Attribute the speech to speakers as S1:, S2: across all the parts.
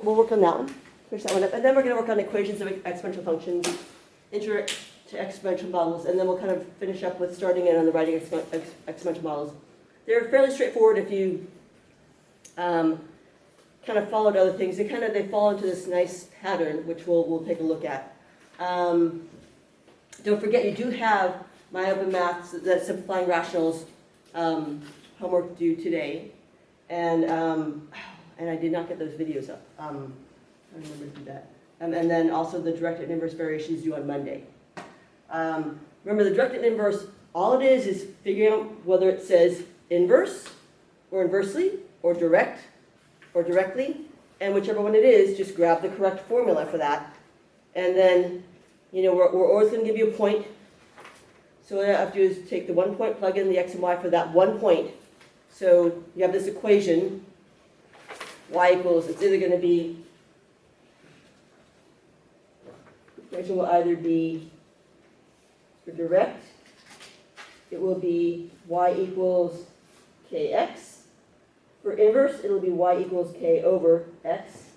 S1: we'll work on that one, finish that one up, and then we're going to work on equations of exponential functions, intro to exponential models, and then we'll kind of finish up with starting in on the writing exponential models. They're fairly straightforward if you kind of followed other things. They fall into this nice pattern, which we'll take a look at. Don't forget, you do have my open maths, that simplifying rationals homework due today, and I did not get those videos up. I remember to do that. And then also the direct and inverse variations due on Monday. Remember, the direct and inverse, all it is figuring out whether it says inverse, or inversely, or direct, or directly, and whichever one it is, just grab the correct formula for that. And then, we're always going to give you a point. So what I have to do is take the 1 point, plug in the x and y for that 1 point. So you have this equation, y equals, it's either going to be, the equation will either be, for direct, it will be y equals kx. For inverse, it'll be y equals k over x.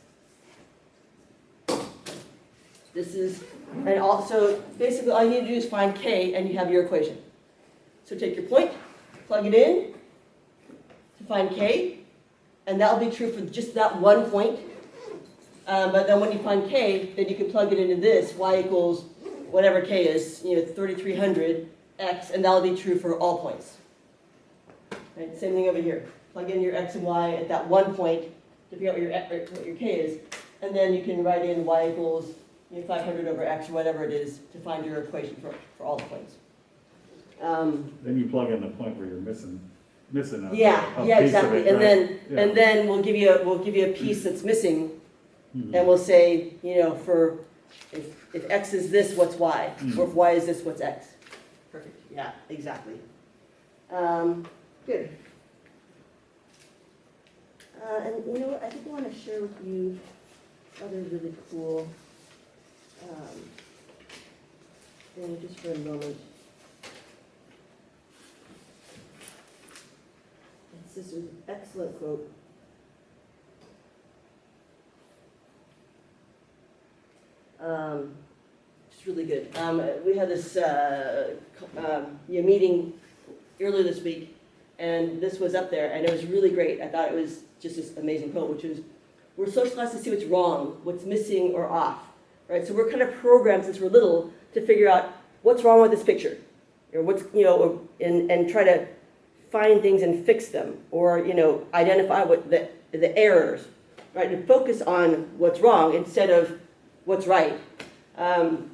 S1: This is, and also, basically all you need to do is find k and you have your equation. So take your point, plug it in to find k, and that'll be true for just that 1 point. But then when you find k, then you can plug it into this, y equals whatever k is, 3,300 x, and that'll be true for all points. Right, same thing over here. Plug in your x and y at that 1 point to figure out what your k is, and then you can write in y equals 500 over x, or whatever it is, to find your equation for all the points.
S2: Then you plug in the point where you're missing a
S1: yeah,
S2: piece
S1: exactly.
S2: of it,
S1: And
S2: right?
S1: then and then we'll give you a piece that's missing, and we'll say, for if x is this, what's y, or if y is this, what's x. Perfect. Yeah, exactly. Good. And you know what? I think I want to share with you other really cool thing just for a moment. This is an excellent quote. It's really good. We had this meeting earlier this week, and this was up there, and it was really great. I thought it was just this amazing quote, which is, we're socialized to see what's wrong, what's missing or off, right? So we're kind of programmed since we're little to figure out what's wrong with this picture, or what's, and try to find things and fix them, or, identify what the errors, right? And focus on what's wrong instead of what's right, and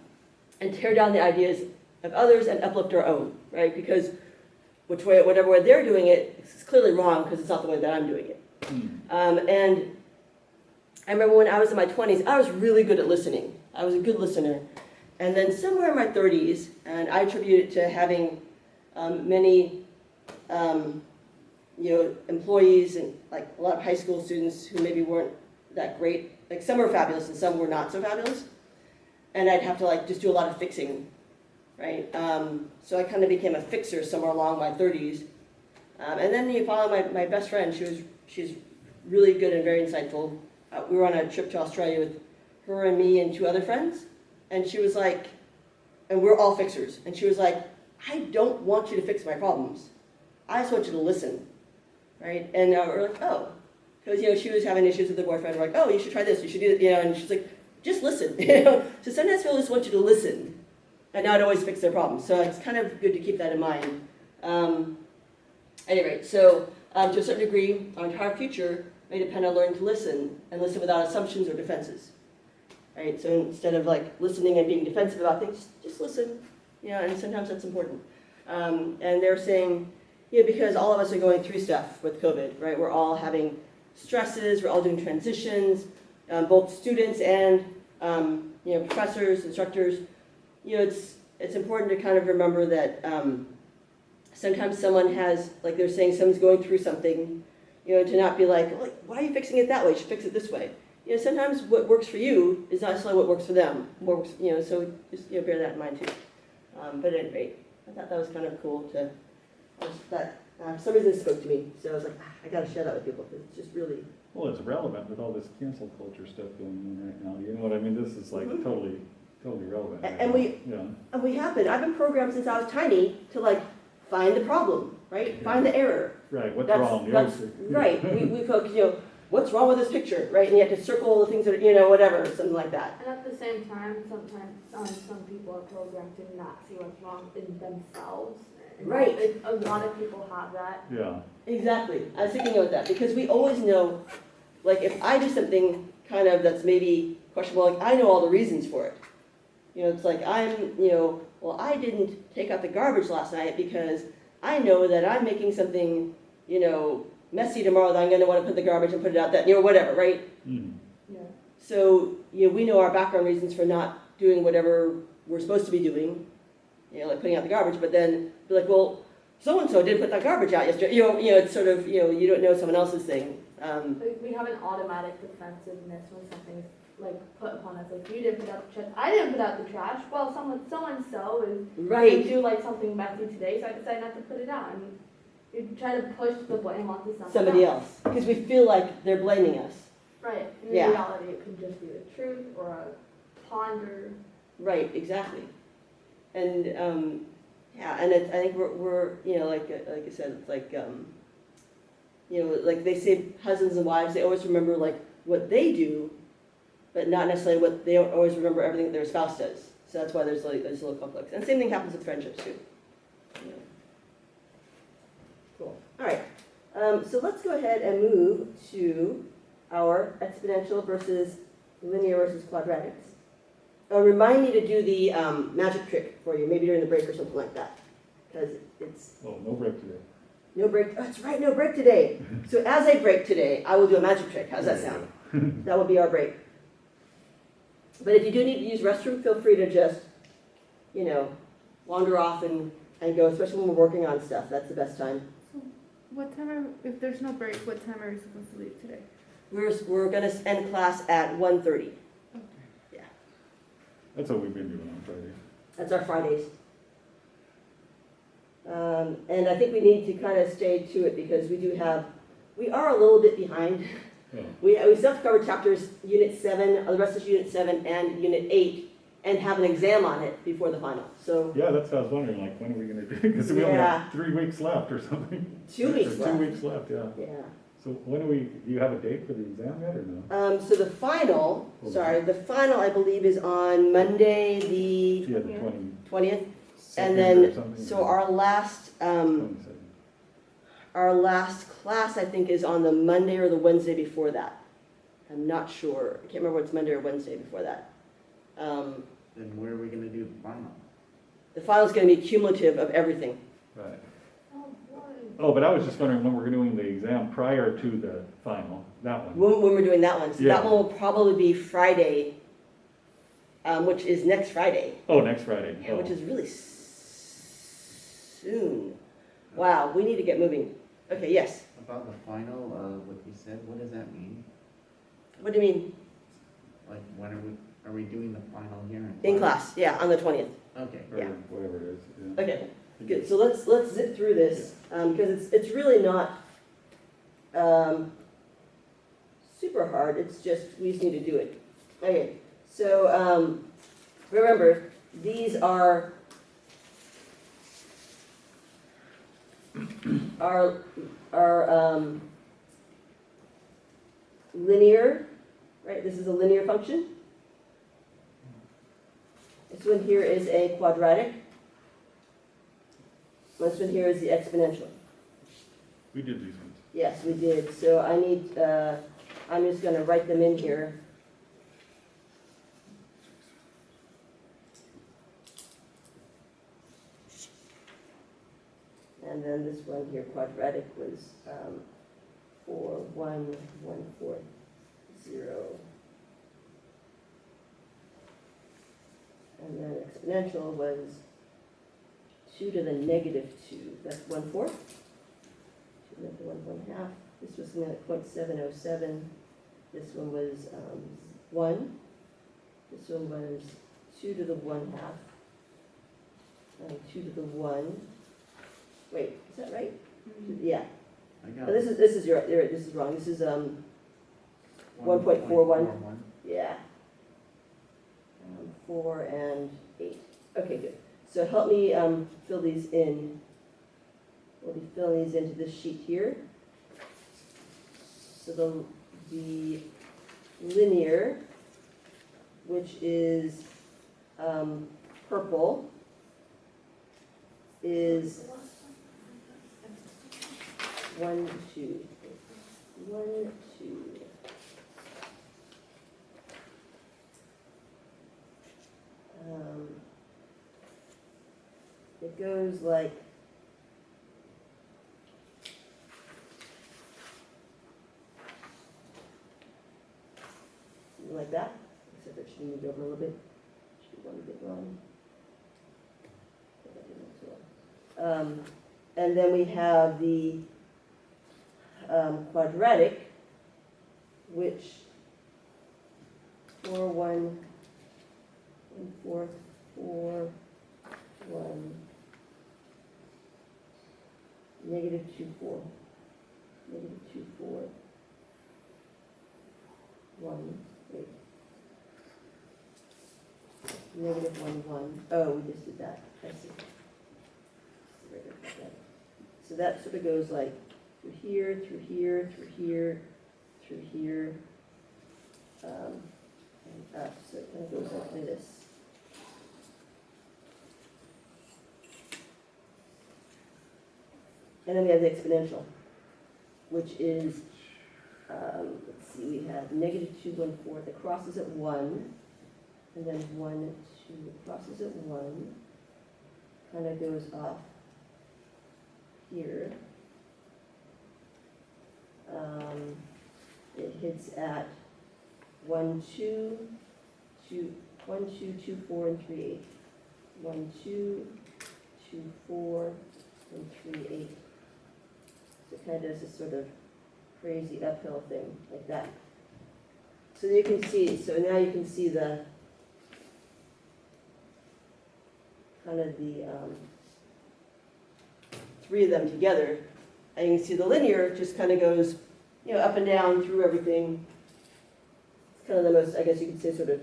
S1: tear down the ideas of others and uplift our own, right? Because whatever way they're doing it, it's clearly wrong because it's not the way that I'm doing it. And I remember when I was in my 20s, I was really good at listening. I was a good listener. And then somewhere in my 30s, and I attribute it to having many employees and like a lot of high school students who maybe weren't that great. Like some were fabulous and some were not so fabulous. And I'd have to just do a lot of fixing, right? So I kind of became a fixer somewhere along my 30s. And then you follow my best friend. She's really good and very insightful. We were on a trip to Australia with her and me and 2 other friends. And she was like, and we're all fixers. And she was like, I don't want you to fix my problems. I just want you to listen, right? And we're like, oh. Because, she was having issues with her boyfriend. We're like, oh, you should try this, you should do it, and she's like, just listen, So sometimes people just want you to listen and not always fix their problems. So it's kind of good to keep that in mind. Anyway, so to a certain degree, our entire future may depend on learning to listen, and listen without assumptions or defenses, right? So instead of listening and being defensive about things, just listen, and sometimes that's important. And they're saying, because all of us are going through stuff with COVID, right? We're all having stresses, we're all doing transitions, both students and professors, instructors. It's important to kind of remember that sometimes someone has, like they're saying, someone's going through something, to not be like, why are you fixing it that way? You should fix it this way. Sometimes what works for you is not necessarily what works for them. So just bear that in mind too. But at any rate, I thought that was kind of cool for some reason it spoke to me. So I was like, I got to share that with people because it's just really,
S2: Well, it's relevant with all this cancel culture stuff going on right now, you know what I mean? This is like
S1: Mhm.
S2: totally relevant. right
S1: And
S2: now.
S1: we,
S2: Yeah,
S1: and we have been, I've been programmed since I was tiny to like find the problem, right? Find the error.
S2: right, what's
S1: That's,
S2: wrong?
S1: that's, right, we focus, what's wrong with this picture, right? And you have to circle all the things that, whatever, something like that.
S3: And at the same time, sometimes some people are programmed to not see what's wrong in themselves. And
S1: Right.
S3: A lot of people have that.
S2: Yeah,
S1: Exactly. I was thinking about that because we always know, like, if I do something kind of that's maybe questionable, like, I know all the reasons for it. It's like well, I didn't take out the garbage last night because I know that I'm making something, messy tomorrow that I'm going to want to put the garbage and put it out that, whatever, right?
S2: mm,
S3: Yeah.
S1: So, we know our background reasons for not doing whatever we're supposed to be doing, like putting out the garbage, but then be like, well, so-and-so did put that garbage out yesterday. It's sort of, you don't know someone else's thing.
S3: We have an automatic defensiveness when something's like put upon us. Like, you didn't put out the trash. I didn't put out the trash. Well, so-and-so is
S1: Right.
S3: going to do like something messy today, so I decided not to put it out. And you try to push the blame onto
S1: Somebody else. Because we feel like they're blaming us.
S3: Right. In
S1: Yeah.
S3: reality, it could just be the truth or a ponder.
S1: Right, exactly. And, and I think we're like I said, it's like, like they say husbands and wives, they always remember like what they do, but not necessarily what, they don't always remember everything that their spouse does. So that's why there's like, there's a little conflict. And same thing happens with friendships too. Cool. All right. So let's go ahead and move to our exponential versus linear versus quadratics. Remind me to do the magic trick for you, maybe during the break or something like that, because it's
S2: oh, no break today.
S1: no break. Oh, that's right, no break today. So as I break today, I will do a magic trick. How's that sound? That will be our break. But if you do need to use restroom, feel free to just, wander off and go, especially when we're working on stuff. That's the best time.
S4: So what time if there's no break, what time are we supposed to leave today?
S1: We're going to end class at 1:30.
S2: That's what we've been doing on Friday.
S1: That's our Fridays. And I think we need to kind of stay to it because we are a little bit behind.
S2: Oh,
S1: We still have to cover chapters Unit 7, the rest is Unit 7 and Unit 8, and have an exam on it before the final. So
S2: yeah, that's what I was wondering, like, when are we gonna do, because we only
S1: Yeah.
S2: have 3 weeks left or something.
S1: 2 weeks
S2: Or
S1: left.
S2: 2 weeks left, yeah.
S1: Yeah.
S2: So when do you have a date for the exam yet or no?
S1: So the final, I believe is on Monday, the
S2: Yeah, the
S3: Yeah.
S1: 20th.
S2: 22nd
S1: And
S2: or
S1: then,
S2: something.
S1: so our last
S2: 22nd.
S1: class, I think, is on the Monday or the Wednesday before that. I'm not sure. I can't remember if it's Monday or Wednesday before that.
S5: Then where are we gonna do the final?
S1: The final is going to be cumulative of everything.
S2: Right.
S3: Oh, boy.
S2: Oh, but I was just wondering when we're doing the exam prior to the final, that one.
S1: When we're doing that one. So
S2: Yeah.
S1: that one will probably be Friday, which is next Friday.
S2: Oh, next Friday.
S1: Yeah,
S2: Oh.
S1: which is really soon. Wow, we need to get moving. Okay, yes.
S5: About the final, what you said, what does that mean?
S1: What do you mean?
S5: Like, when are we doing the final here
S1: In class, yeah, on the 20th.
S5: Okay.
S2: Or
S1: yeah.
S2: whatever it is, yeah.
S1: Okay, good. So let's zip through this because it's really not super hard. It's just we just need to do it. Okay, so remember these are linear, right? This is a linear function. This one here is a quadratic. This one here is the exponential.
S2: We did these ones.
S1: Yes, we did. So I need, I'm just going to write them in here. And then this one here, quadratic, was 4, 1, 1, 4, 0. And then exponential was 2 to the negative 2. That's 1/4. 2 to the 1/1/2. This was 0.707. This one was 1. This one was 2 to the 1/2. 2 to the 1. Wait, is that right? Yeah.
S5: I got
S1: Oh,
S5: it.
S1: this is this is wrong. This is 1.41. Yeah. 4 and 8. Okay, good. So help me fill these in. We'll be filling these into this sheet here. So the linear, which is purple, is 1, 2, 1, 2. It goes like something like that, except it should move over a little bit. Should be one bit wrong. And then we have the quadratic, which 4, 1, 4, 4, 1, negative 2, 4, negative 2, 4, 1, wait, negative 1, 1. Oh, we just did that. I see. So that sort of goes like through here, through here, through here, through here, and up. So it kind of goes like this. And then we have the exponential, which is, let's see, we have negative 2, 1, 4 that crosses at 1, and then 1, 2 crosses at 1, kind of goes off here. It hits at 1, 2, 2, 1, 2, 2, 4, and 3, 8. 1, 2, 2, 4, and 3, 8. So it kind of does this sort of crazy uphill thing like that. So you can see, so now you can see the kind of the three of them together, and you can see the linear just kind of goes, you know, up and down through everything. It's kind of the most, I guess you could say, sort of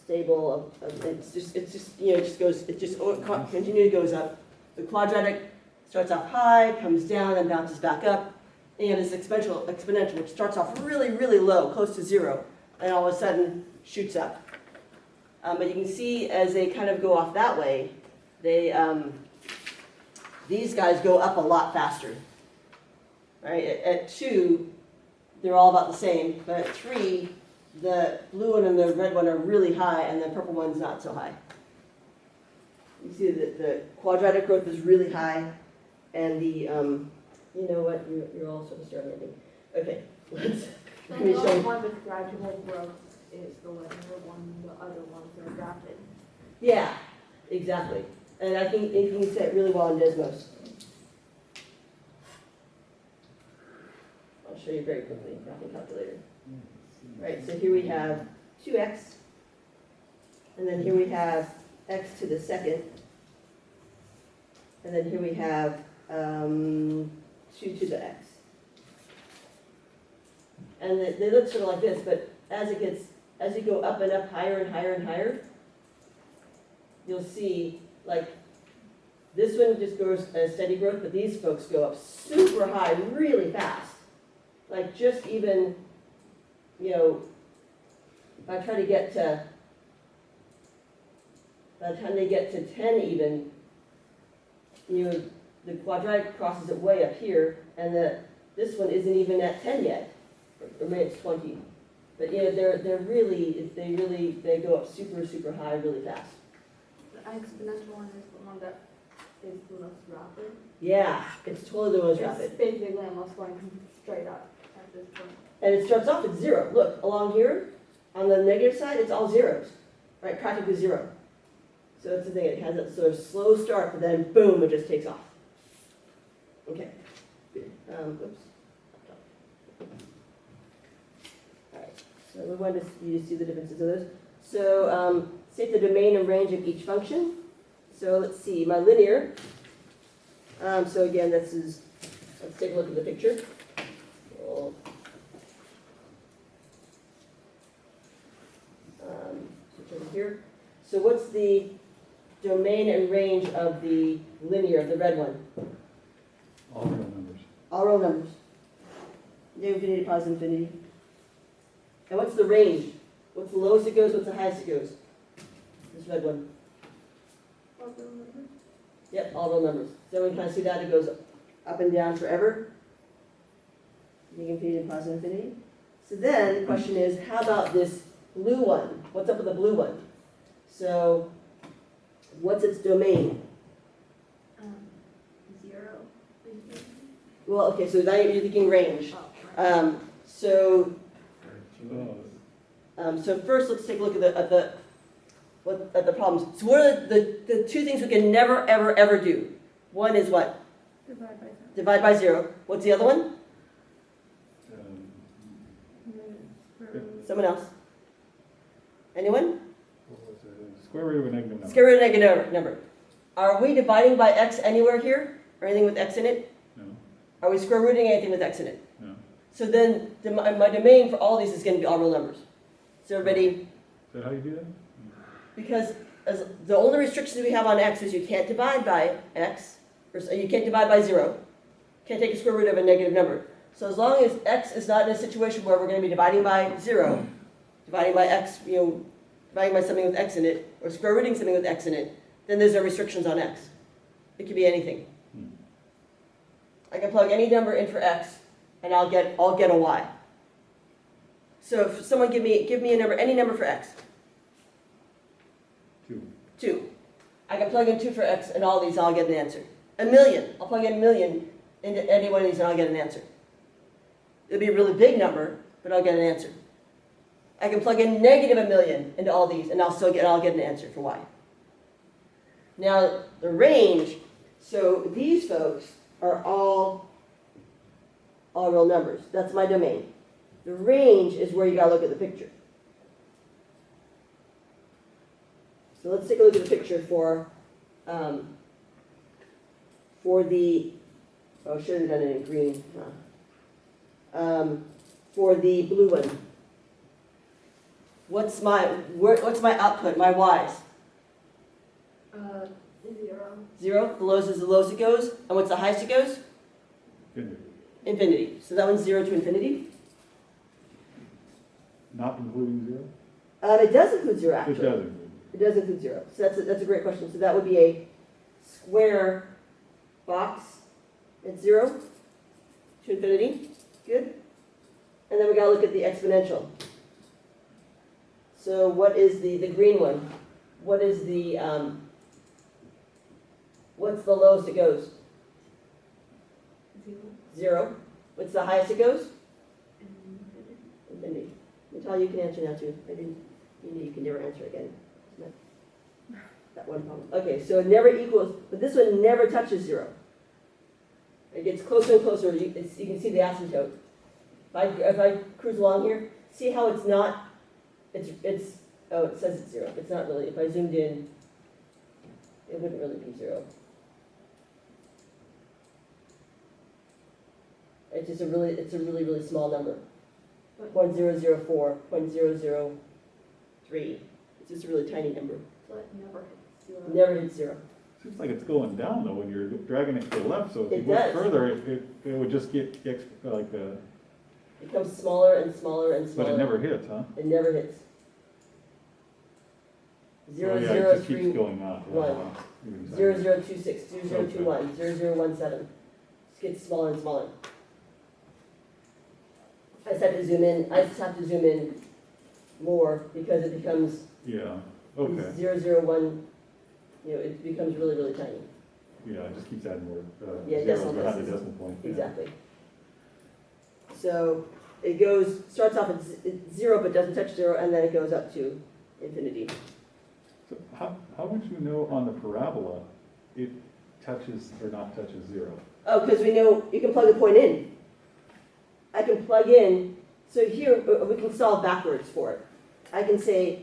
S1: stable. It's just, you know, it just continually goes up. The quadratic starts off high, comes down, and bounces back up. And this exponential, which starts off really, really low, close to 0, and all of a sudden shoots up. But you can see as they kind of go off that way, they these guys go up a lot faster. Right? At 2, they're all about the same, but at 3, the blue one and the red one are really high, and the purple one's not so high. You see that the quadratic growth is really high, and the, you know what, you're all sort of staring at me. Okay, let me
S3: The
S1: show
S3: only
S1: you.
S3: one with gradual growth is the linear one, the other ones are rapid.
S1: Yeah, exactly. And I think you can say it really well in Desmos. I'll show you very quickly, graphing calculator. Right, so here we have 2x, and then here we have x to the second, and then here we have 2 to the x. And they look sort of like this, but as you go up and up, higher and higher and higher, you'll see, like, this one just goes a steady growth, but these folks go up super high really fast. Like, just even, you know, if I try to get to, by the time they get to 10 even, you know, the quadratic crosses it way up here, and this one isn't even at 10 yet, or maybe it's 20. But yeah, they go up super, super high really fast.
S3: The exponential one is the one that is the most rapid.
S1: Yeah, it's totally the most rapid.
S3: It's basically almost going straight up at this point.
S1: And it starts off at 0. Look, along here, on the negative side, it's all zeros, right? Practically 0. So that's the thing, it has that sort of slow start, but then boom, it just takes off. Okay, good. Oops. All right, so we want you to see the differences of those. So state the domain and range of each function. So let's see, my linear. So again, let's take a look at the picture. We'll here. So what's the domain and range of the linear, the red one?
S2: All real numbers.
S1: All real numbers. Negative infinity, positive infinity. And what's the range? What's the lowest it goes, what's the highest it goes? This red one. Yep, all real numbers. So we can kind of see that it goes up and down forever. Negative infinity and positive infinity. So then the question is, how about this blue one? What's up with the blue one? So what's its domain?
S3: 0.
S1: Well, okay, so now you're thinking range. So so first, let's take a look at the problems. So what are the two things we can never, ever, ever do? One is what?
S4: Divide by 0.
S1: Divide by 0. What's the other one? Someone else? Anyone?
S2: Square root of a negative number.
S1: Square root of a negative number. Are we dividing by x anywhere here? Or anything with x in it?
S2: No,
S1: Are we square rooting anything with x in it?
S2: no.
S1: So then my domain for all these is going to be all real numbers. So everybody,
S2: Is that how you do that?
S1: because the only restrictions we have on x is you can't divide by x, or you can't divide by 0. Can't take a square root of a negative number. So as long as x is not in a situation where we're going to be dividing by 0, dividing by x, dividing by something with x in it, or square rooting something with x in it, then there's no restrictions on x. It could be anything. I can plug any number in for x, and I'll get a y. So if someone give me a number, any number for x.
S2: 2.
S1: 2. I can plug in 2 for x, and all these, I'll get an answer. A million. I'll plug in a million into any one of these, and I'll get an answer. It'll be a really big number, but I'll get an answer. I can plug in negative a million into all these, and I'll get an answer for y. Now, the range, so these folks are all real numbers. That's my domain. The range is where you got to look at the picture. So let's take a look at the picture for the, oh, should have done it in green. For the blue one. What's my output, my y's?
S3: 0.
S1: 0, the lowest is the lowest it goes. And what's the highest it goes?
S2: Infinity.
S1: Infinity. So that one's 0 to infinity.
S2: Not including 0?
S1: It does include 0, actually.
S2: It does include.
S1: It does include 0. So that's a great question. So that would be a square box at 0 to infinity. Good. And then we got to look at the exponential. So what is the green one? What is the, what's the lowest it goes? 0. What's the highest it goes? Infinity. Natalia, you can answer now too. You can never answer again. That one problem. Okay, so it never equals, but this one never touches 0. It gets closer and closer. You can see the asymptote. If I cruise along here, see how it's not, oh, it says it's 0. It's not really. If I zoomed in, it wouldn't really be 0. It's just it's a really, really small number. 0.004, 0.003. It's just a really tiny number.
S3: So it never hits 0.
S1: Never hits 0.
S2: Seems like it's going down though when you're dragging it to the left, so if
S1: It
S2: you
S1: does.
S2: went further, it would just get like
S1: It becomes smaller and smaller and smaller.
S2: but it never hits, huh?
S1: It never hits.
S2: Oh,
S1: 0,
S2: yeah,
S1: 0,
S2: it just
S1: 3,
S2: keeps going up.
S1: 1. 0026, 0021, 0017. It gets smaller and smaller. I just have to zoom in. I just have to zoom in more because it becomes
S2: Yeah, okay.
S1: 001. It becomes really, really tiny.
S2: Yeah, it just keeps adding more
S1: Yeah,
S2: zeros
S1: decimal
S2: behind the
S1: places.
S2: decimal point. Yeah.
S1: Exactly. So it starts off at 0 but doesn't touch 0, and then it goes up to infinity.
S2: So how would you know on the parabola it touches or not touches 0?
S1: Oh, because we know you can plug a point in. I can plug in, so here we can solve backwards for it. I can say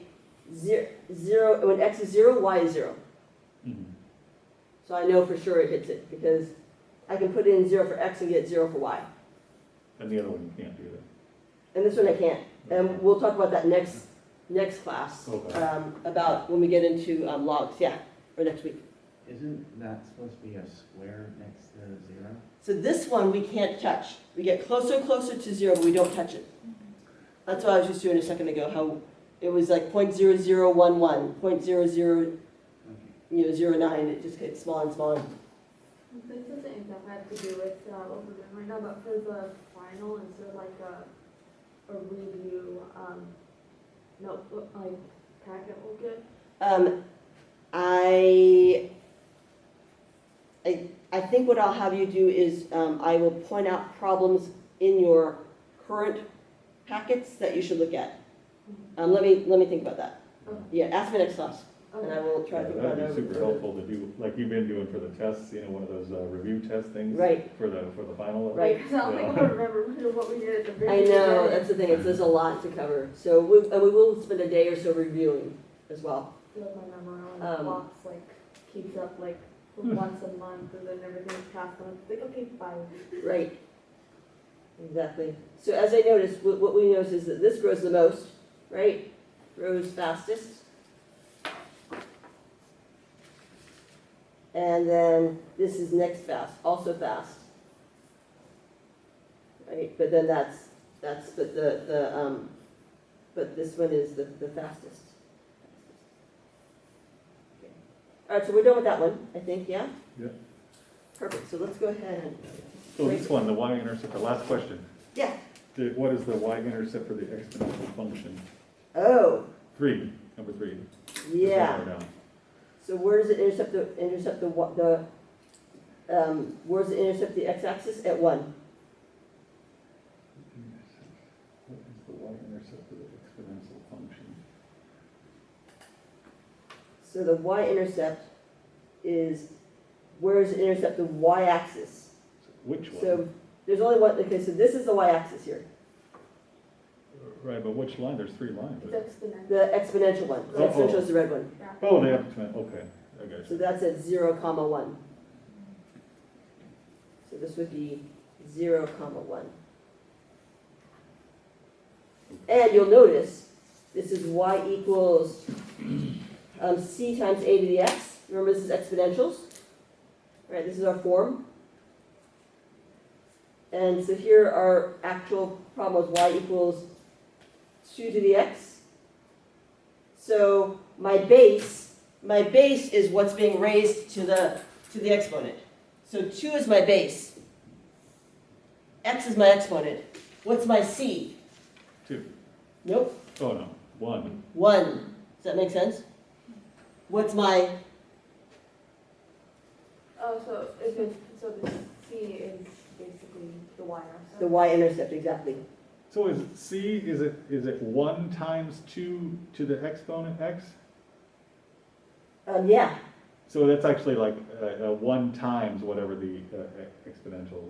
S1: 0, when x is 0, y is 0.
S2: Mm-hmm.
S1: So I know for sure it hits it, because I can put in 0 for x and get 0 for y.
S2: And the other one you can't do that.
S1: And this one I can't. And we'll talk about that next next class,
S2: Okay.
S1: about when we get into logs, yeah, or next week.
S5: Isn't that supposed to be a square next to 0?
S1: So this one we can't touch. We get closer and closer to 0, but we don't touch it. That's what I was just doing a second ago, how it was like 0.0011, 0.00,
S5: Okay.
S1: 09, it just gets smaller and smaller.
S3: This doesn't exactly have to do with what we're doing right now, but for the final, instead of like a review, notebook, like packet will get.
S1: I think what I'll have you do is I will point out problems in your current packets that you should look at. Let me think about that.
S3: Okay.
S1: Yeah, ask me next class, and I
S3: Okay.
S1: will try to
S2: Yeah,
S1: think about it.
S2: that'd be super helpful to do, like you've been doing for the tests, one of those review test things.
S1: Right.
S2: For the final.
S1: Right.
S3: Because I don't think
S2: Yeah.
S3: I'll remember what we did at the very
S1: I know,
S3: beginning.
S1: that's the thing, there's a lot to cover. So and we will spend a day or so reviewing as well.
S3: I feel like my memory on the box like keeps up like once a month, and then everything's passed on. It's like, okay, bye.
S1: Right. Exactly. So as I noticed, what we notice is that this grows the most, right? Grows fastest. And then this is next fast, also fast. Right, but then but this one is the fastest. Okay. All right, so we're done with that one, I think, yeah?
S2: Yeah.
S1: Perfect, so let's go ahead and.
S2: So this one, the y-intercept, the last question.
S1: Yeah.
S2: What is the y-intercept for the exponential function?
S1: Oh,
S2: 3, number 3.
S1: yeah.
S2: Down.
S1: So where does it intercept where does it intercept the x-axis? At 1.
S2: What is the y-intercept for the exponential function?
S1: So the y-intercept is, where does it intercept the y-axis?
S2: Which one?
S1: So there's only one, okay, so this is the y-axis here,
S2: Right, but which line? There's 3 lines.
S3: It's
S2: right?
S3: exponential.
S1: the exponential one. The
S2: Oh,
S1: exponential
S2: oh.
S1: is the red one.
S3: Yeah.
S2: Oh, they have to, okay, I got
S1: So
S2: you.
S1: that's at 0, 1. So this would be 0, 1. And you'll notice, this is y equals c times a to the x. Remember, this is exponentials. Right, this is our form. And so here our actual problem was y equals 2 to the x. So my base is what's being raised to the exponent. So 2 is my base. X is my exponent. What's my c?
S2: 2.
S1: Nope.
S2: Oh, no, 1.
S1: 1. Does that make sense? What's my,
S3: Oh, so if it's, so the C is basically the y-intercept.
S1: the y-intercept, exactly.
S2: So is c, is it 1 times 2 to the exponent x?
S1: Yeah,
S2: So that's actually like 1 times whatever the exponential